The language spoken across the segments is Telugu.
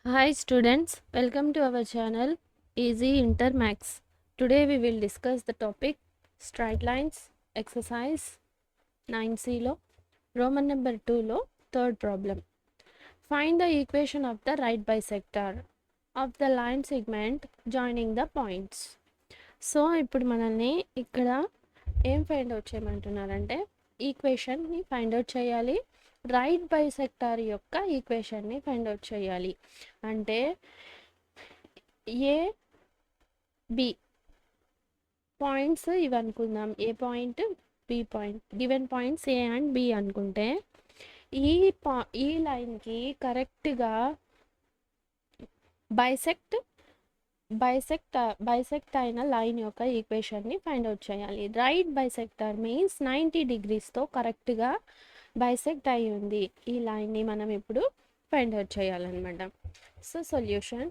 Hi students, welcome to our channel Easy Inter Max. Today we will discuss the topic straight lines exercise 9C lo Roman number 2 lo third problem. Find the equation of the right bisector of the line segment joining the points. So ఇప్పుడు మనల్ని ఇక్కడ ఏం ఫైండ్ అవుట్ చేయమంటున్నారంటే ఈక్వేషన్ని ఫైండ్ అవుట్ చేయాలి, రైట్ బైసెక్టార్ యొక్క ఈక్వేషన్ని ఫైండ్ అవుట్ చేయాలి. అంటే ఏ బి పాయింట్స్ ఇవి అనుకుందాం, A point B point, given points A and B అనుకుంటే ఈ లైన్కి కరెక్ట్గా బైసెక్ట్ అయిన లైన్ యొక్క ఈక్వేషన్ని ఫైండ్ అవుట్ చేయాలి. రైట్ బైసెక్టర్ మీన్స్ 90 డిగ్రీస్తో కరెక్ట్గా బైసెక్ట్ అయి ఉంది ఈ లైన్ని మనం ఇప్పుడు ఫైండ్ అవుట్ చేయాలన్నమాట. సో సొల్యూషన్,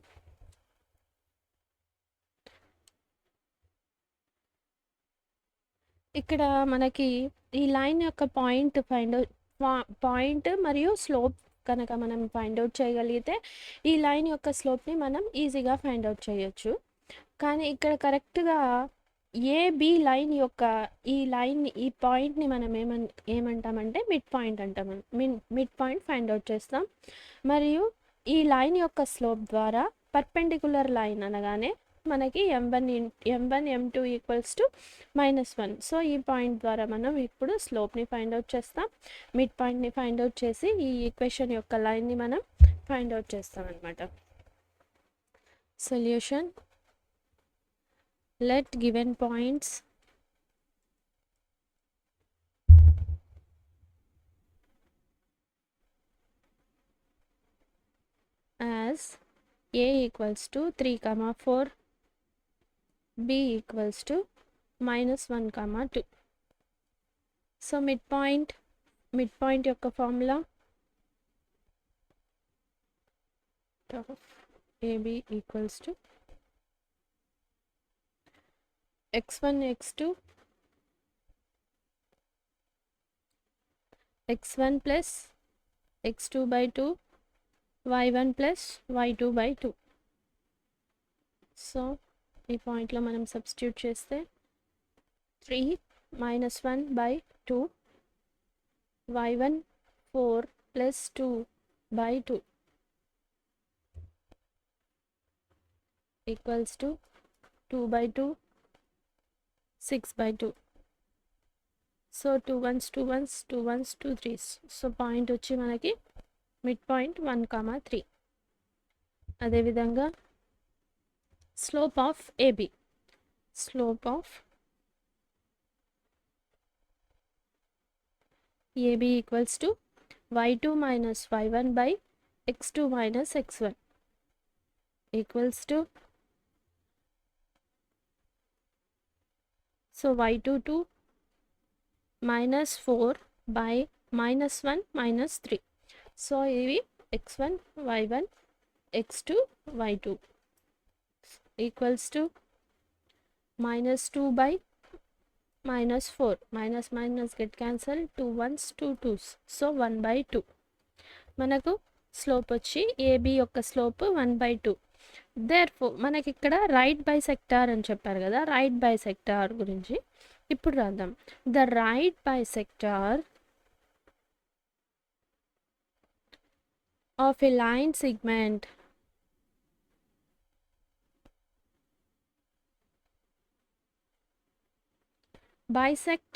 ఇక్కడ మనకి ఈ లైన్ యొక్క పాయింట్ మరియు స్లోప్ కనుక మనం ఫైండ్ అవుట్ చేయగలిగితే ఈ లైన్ యొక్క స్లోప్ని మనం ఈజీగా ఫైండ్ అవుట్ చేయొచ్చు. కానీ ఇక్కడ కరెక్ట్గా ఏబి లైన్ యొక్క ఈ పాయింట్ని మనం ఏమంటామంటే మిడ్ పాయింట్ అంటాం. మిడ్ పాయింట్ ఫైండ్ అవుట్ చేస్తాం. మరియు ఈ లైన్ యొక్క స్లోప్ ద్వారా పర్పెండిక్యులర్ లైన్ అనగానే మనకి m1 m2 equals to -1. So ఈ పాయింట్ ద్వారా మనం ఇప్పుడు స్లోప్ని ఫైండ్ అవుట్ చేస్తాం, మిడ్ పాయింట్ని ఫైండ్ అవుట్ చేసి ఈ ఈక్వేషన్ యొక్క లైన్ని మనం ఫైండ్ అవుట్ చేస్తాం అనమాట. Solution, let given points as a equals to 3, 4, b equals to -1, 2. So midpoint యొక్క formula ab equals to x1 x2 x1 plus x2 by 2 y1 plus y2 by 2. So ఈ పాయింట్లో మనం సబ్స్టిట్యూట్ చేస్తే 3 -1 by 2 y1 4 plus 2 by 2 equals to 2 by 2 6 by 2. So 2 1s 2 1s 2 1s 2 3s. So point వచ్చి మనకి మిడ్ పాయింట్ 1, 3. అదేవిధంగా slope of AB, slope of AB equals to y2 minus y1 by x2 minus x1 equals to, so y2 2 -4 by -1 -3. So ఇవి x1 y1 x2 y2 equals to -2 by -4, minus get cancel, 2 1s 2 2s, so 1 by 2. మనకు స్లోప్ వచ్చి ఏబి యొక్క స్లోప్ 1 by 2. దేర్ఫోర్ మనకి ఇక్కడ రైట్ బైసెక్టార్ అని చెప్పారు కదా, రైట్ బైసెక్టార్ గురించి ఇప్పుడు రాద్దాం. The right bisector of a line segment bisect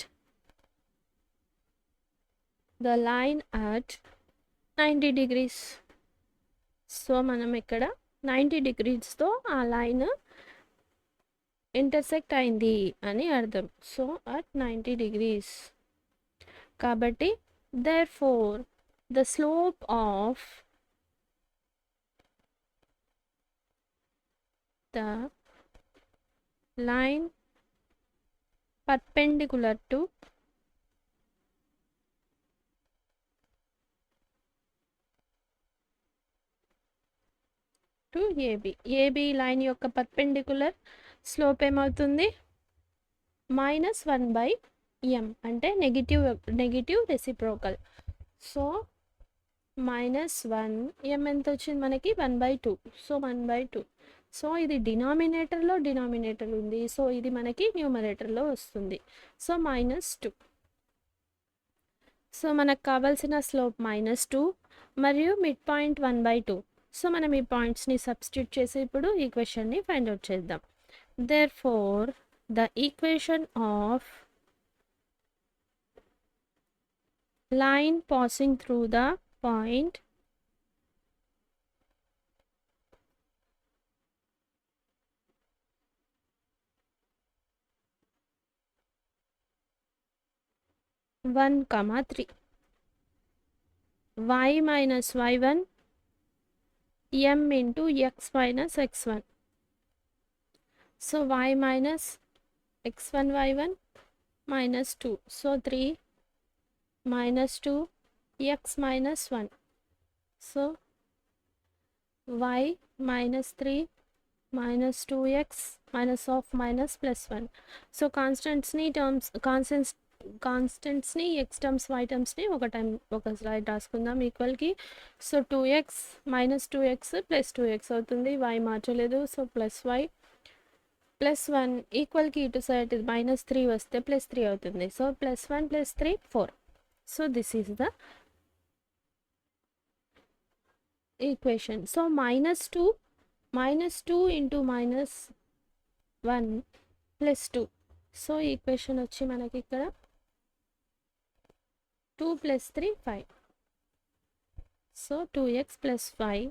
the line at 90 degrees. So మనం ఇక్కడ 90 డిగ్రీస్తో ఆ లైన్ ఇంటర్సెక్ట్ అయింది అని అర్థం. సో అట్ 90 degrees కాబట్టి therefore the slope of the line perpendicular to AB line యొక్క పర్పెండిక్యులర్ స్లోప్ ఏమవుతుంది -1 by m, అంటే నెగిటివ్ రెసిప్రోకల్. సో -1 m ఎంత వచ్చింది మనకి 1/2. సో 1/2. సో ఇది డినామినేటర్ ఉంది. సో ఇది మనకి న్యూమరేటర్లో వస్తుంది. సో -2. సో మనకు కావాల్సిన స్లోప్ -2 మరియు మిడ్ పాయింట్ 1/2. సో మనం ఈ పాయింట్స్ని సబ్స్టిట్యూట్ చేసి ఇప్పుడు ఈక్వేషన్ని ఫైండ్ అవుట్ చేద్దాం. Therefore the equation of line passing through the point (1, 3) y minus y1 m into x minus x1. So y minus x1 y1 minus 2. So 3 minus 2 x minus 1. So y minus 3 minus 2x minus of minus plus 1. So constants ని x terms y terms ని ఒక స్లైడ్ రాసుకుందాం ఈక్వల్కి. So 2x minus 2x plus 2x అవుతుంది. y మార్చలేదు. సో ప్లస్ y ప్లస్ 1 ఈక్వల్కి ఇటు సైడ్ -3 వస్తే +3 అవుతుంది. So +1 + 3 4. So this is the equation. So -2 into -1 plus 2. So equation వచ్చి మనకి ఇక్కడ 2 + 3 5. సో 2x + 5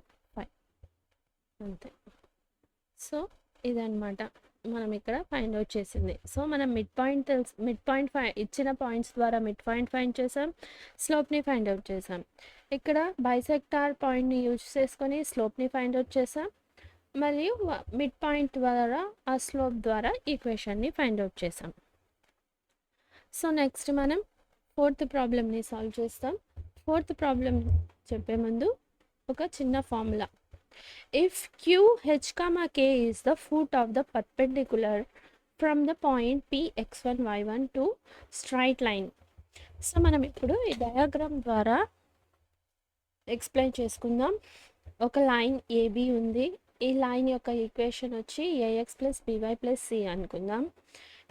అంతే. సో ఇదన్నమాట మనం ఇక్కడ ఫైండ్ అవుట్ చేసింది. సో మనం మిడ్ పాయింట్ ఇచ్చిన పాయింట్స్ ద్వారా మిడ్ పాయింట్ ఫైండ్ చేసాం, స్లోప్ని ఫైండ్ అవుట్ చేసాం. ఇక్కడ బైసెక్టార్ పాయింట్ని యూజ్ చేసుకొని స్లోప్ని ఫైండ్ అవుట్ చేసాం, మరియు మిడ్ పాయింట్ ద్వారా ఆ స్లోప్ ద్వారా ఈక్వేషన్ని ఫైండ్ అవుట్ చేసాం. సో నెక్స్ట్ మనం 4th ప్రాబ్లమ్ని సాల్వ్ చేస్తాం. 4th ప్రాబ్లం చెప్పే ముందు ఒక చిన్న formula. If q h comma k is the foot of the perpendicular from the point p x1 y1 to straight line. So మనం ఇప్పుడు ఈ డయాగ్రామ్ ద్వారా ఎక్స్ప్లెయిన్ చేసుకుందాం. ఒక లైన్ ఏబి ఉంది. ఈ లైన్ యొక్క ఈక్వేషన్ వచ్చి ax + by + c అనుకుందాం.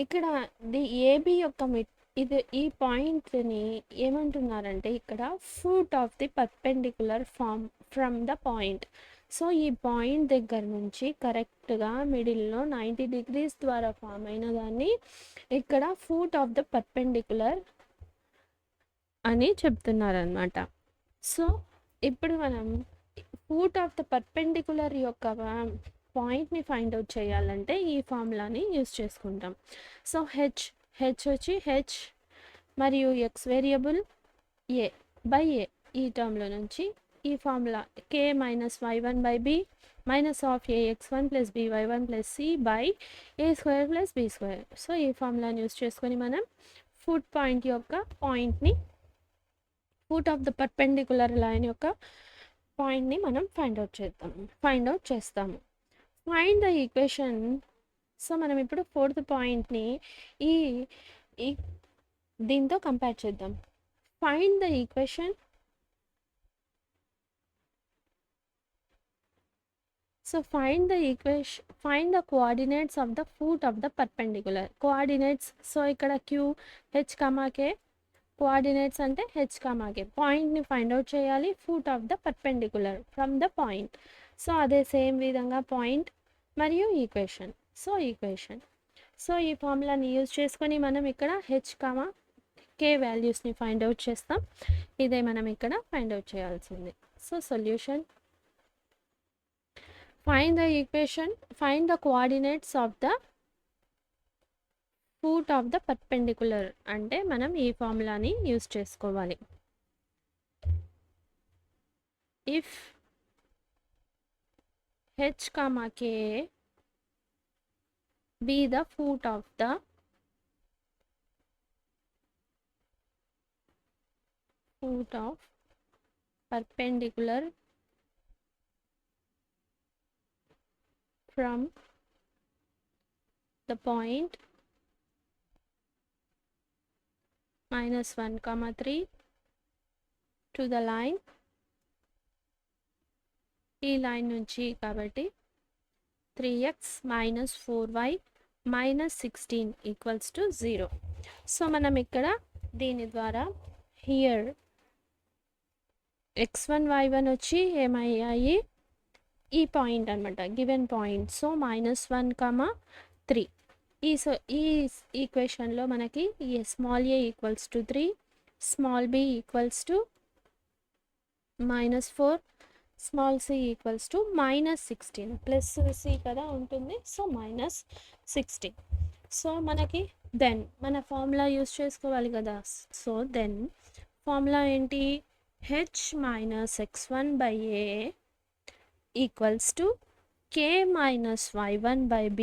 ఇక్కడ ఏబి యొక్క ఈ పాయింట్ని ఏమంటున్నారంటే ఇక్కడ foot of the perpendicular from the point. So ఈ పాయింట్ దగ్గర నుంచి కరెక్ట్గా మిడిల్లో 90 degrees ద్వారా ఫామ్ అయిన దాన్ని ఇక్కడ ఫూట్ ఆఫ్ ద పర్పెండిక్యులర్ అని చెప్తున్నారనమాట. సో ఇప్పుడు మనం ఫూట్ ఆఫ్ ద పర్పెండిక్యులర్ యొక్క పాయింట్ని ఫైండ్ అవుట్ చేయాలంటే ఈ ఫార్ములాని యూస్ చేసుకుంటాం. సో హెచ్ వచ్చి హెచ్ మరియు ఎక్స్ వేరియబుల్ a/a ఈ టర్మ్లో నుంచి ఈ formula k - y1/b minus of ax1 + by1 + c by a² + b². So ఈ ఫార్ములాని యూస్ చేసుకొని మనం ఫుట్ పాయింట్ యొక్క పాయింట్ని foot of the perpendicular line యొక్క పాయింట్ని మనం ఫైండ్ అవుట్ చేస్తాము. Find the equation. సో మనం ఇప్పుడు 4th పాయింట్ని ఈ దీంతో కంపేర్ చేద్దాం. Find the equation. So find the coordinates of the foot of the perpendicular. Coordinates. So ఇక్కడ q h, k కోఆర్డినేట్స్ అంటే h, k పాయింట్ని ఫైండ్ అవుట్ చేయాలి. Foot of the perpendicular from the point. So అదే సేమ్ విధంగా పాయింట్ మరియు ఈక్వేషన్. సో ఈ ఫార్ములాని యూజ్ చేసుకొని మనం ఇక్కడ h, k వాల్యూస్ని ఫైండ్ అవుట్ చేస్తాం. ఇదే మనం ఇక్కడ ఫైండ్ అవుట్ చేయాల్సింది. So solution. Find the coordinates of the foot of the perpendicular. అంటే మనం ఈ ఫార్ములాని యూజ్ చేసుకోవాలి. If h, k be the foot of the perpendicular from the point -1, 3 to the line ఈ లైన్ నుంచి, కాబట్టి 3x minus 4y minus 16 equals to 0. So మనం ఇక్కడ దీని ద్వారా హియర్ x1 y1 వచ్చి ఏమయ్యాయి, ఈ పాయింట్ అనమాట, గివెన్ పాయింట్. సో -1, 3. ఈ ఈక్వేషన్లో మనకి small a equals to 3, small b equals to -4, small c equals to -16, plus c కదా ఉంటుంది, సో -16. సో మనకి దెన్ మన ఫార్ములా యూస్ చేసుకోవాలి కదా. సో దెన్ ఫార్ములా ఏంటి, h - x1 by a equals to k - y1 by b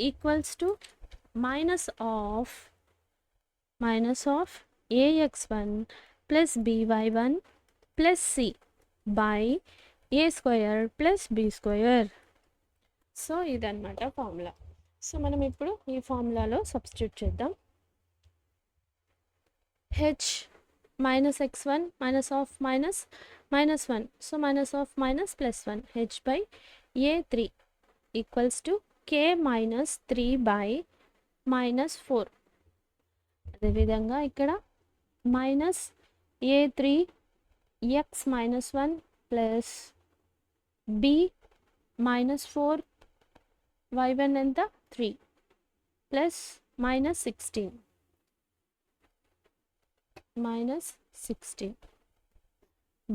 equals to minus of ax1 plus by1 plus c by a square plus b square. So ఇదన్నమాట ఫార్ములా. సో మనం ఇప్పుడు ఈ ఫార్ములాలో సబ్స్టిట్యూట్ చేద్దాం. h minus x1 minus of minus -1, so minus of minus plus 1, h by a3 equals to k minus 3 by -4. అదేవిధంగా ఇక్కడ minus a3 x -1 plus b -4 y1 ఎంత 3 plus -16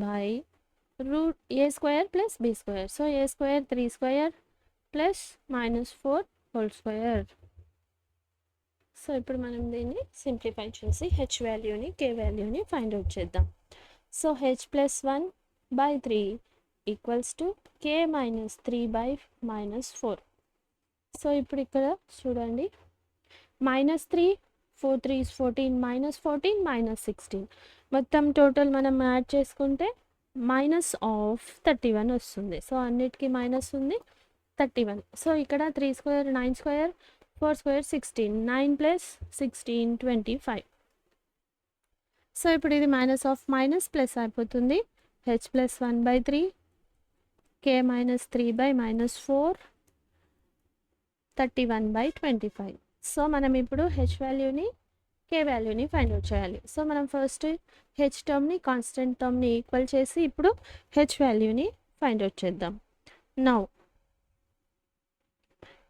by root a square plus b square. So a square 3 square plus -4 whole square. So ఇప్పుడు మనం దీన్ని సింప్లిఫై చేసి హెచ్ వాల్యూని కే వాల్యూని ఫైండ్ అవుట్ చేద్దాం. So h + 1 by 3 equals to k - 3 by -4. So ఇప్పుడు ఇక్కడ చూడండి, -3 4 3 14 -14 -16 మొత్తం టోటల్ మనం యాడ్ చేసుకుంటే -31 వస్తుంది. సో అన్నిటికీ మైనస్ ఉంది, 31. సో ఇక్కడ 3 square 9 square 4 square 16, 9 plus 16 25. So ఇప్పుడు ఇది మైనస్ ప్లస్ అయిపోతుంది, h + 1 by 3 k - 3 by -4 31 by 25. So మనం ఇప్పుడు హెచ్ వాల్యూని కే వాల్యూని ఫైండ్ అవుట్ చేయాలి. సో మనం ఫస్ట్ హెచ్ టర్మ్ని కాన్స్టెంట్ టర్మ్ని ఈక్వల్ చేసి ఇప్పుడు హెచ్ వాల్యూని ఫైండ్ అవుట్ చేద్దాం. Now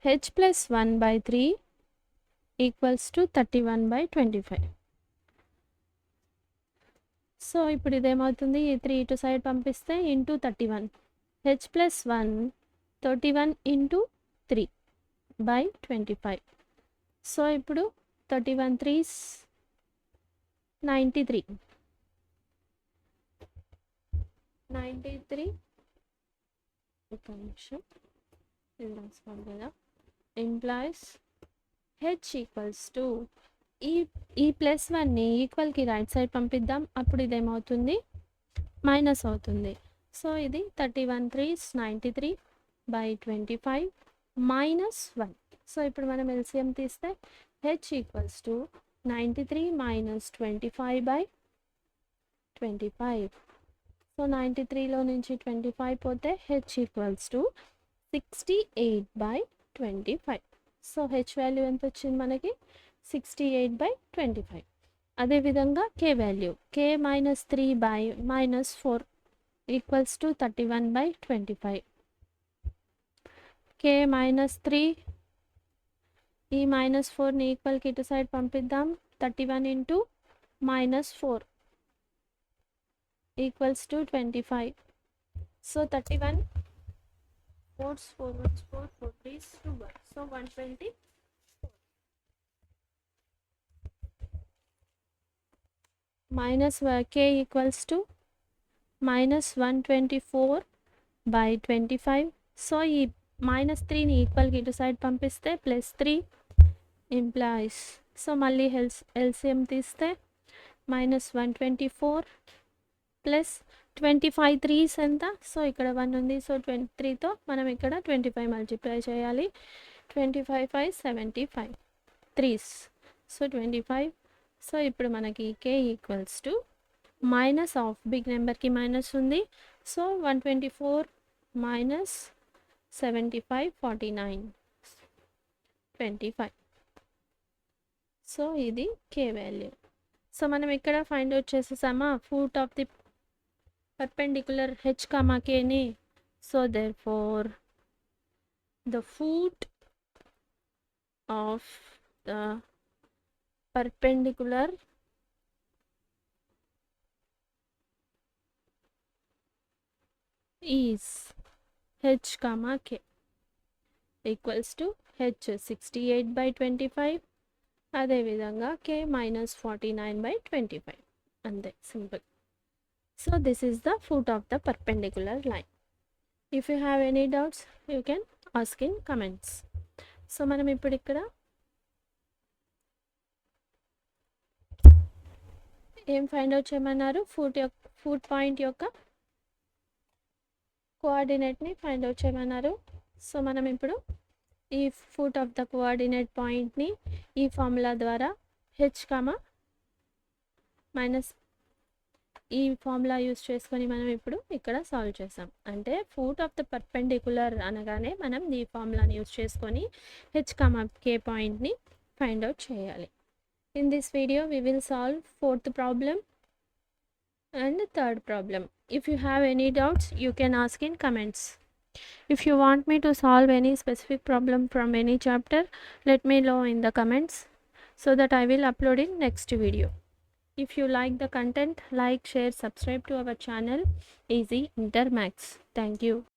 h + 1 by 3 equals to 31 by 25. So ఇప్పుడు ఇదేమవుతుంది, ఈ 3 ఇటు సైడ్ పంపిస్తే into 31, h + 1 31 into 3 by 25. So ఇప్పుడు 31 3s 93 ఒక నిమిషం ఇది రాసుకోవాలి కదా, implies h ఈక్వల్స్ టు ఈ ప్లస్ 1ని ఈక్వల్కి రైట్ సైడ్ పంపిద్దాం, అప్పుడు ఇదేమవుతుంది మైనస్ అవుతుంది. సో ఇది 31 3s 93 by 25 -1. సో ఇప్పుడు మనం ఎల్సిఎం తీస్తే h equals to 93 - 25 by 25. So 93లో నుంచి 25 పోతే h equals to 68 by 25. So H value ఎంత వచ్చింది మనకి, 68 by 25. అదేవిధంగా K value k - 3 by -4 equals to 31 by 25. k -3 ఈ -4ని ఈక్వల్కి ఇటు సైడ్ పంపిద్దాం, 31 into -4 equals to 25. So 31 4 4 1 4 4 3 2 1, so 120. minus k equals to -124 by 25. So ఈ -3ని ఈక్వల్కి ఇటు సైడ్ పంపిస్తే +3 implies, సో మళ్ళీ ఎల్సిఎం తీస్తే -124 ప్లస్ 25 3s ఎంత, సో ఇక్కడ 1 ఉంది, సో 23తో మనం ఇక్కడ 25 మల్టిప్లై చేయాలి, 25 5 75 3s, సో 25. సో ఇప్పుడు మనకి k equals to minus of big నెంబర్కి మైనస్ ఉంది, సో 124 minus 75 49 25. సో ఇది k వాల్యూ. సో మనం ఇక్కడ ఫైండ్ అవుట్ చేసేసామా foot of the perpendicular h comma k ni. So therefore the foot of the perpendicular is h comma k equals to h 68 by 25 అదే విధంగా k minus 49 by 25 అంతే simple. So this is the foot of the perpendicular line. If you have any doubts you can ask in comments. So మనం ఇప్పుడు ఇక్కడ ఏం ఫైండ్ అవుట్ చేయమన్నారు ఫూట్ పాయింట్ యొక్క కోఆర్డినేట్ని ఫైండ్ అవుట్ చేయమన్నారు. సో మనం ఇప్పుడు ఈ ఫూట్ ఆఫ్ ద కోఆర్డినేట్ పాయింట్ని ఈ ఫార్ములా ద్వారా హెచ్ కామా మైనస్ ఈ ఫార్ములా యూస్ చేసుకొని మనం ఇప్పుడు ఇక్కడ సాల్వ్ చేసాం. అంటే ఫూట్ ఆఫ్ ద పర్పెండిక్యులర్ అనగానే మనం ఈ ఫార్ములాని యూస్ చేసుకొని హెచ్ కామా కే పాయింట్ని ఫైండ్ అవుట్ చేయాలి. In this video we will solve fourth problem and third problem. If you have any doubts you can ask in comments. If you want me to solve any specific problem from any chapter, let me know in the comments so that I will upload in next video. If you like the content, like, share, subscribe to our channel Easy Inter Maths. Thank you.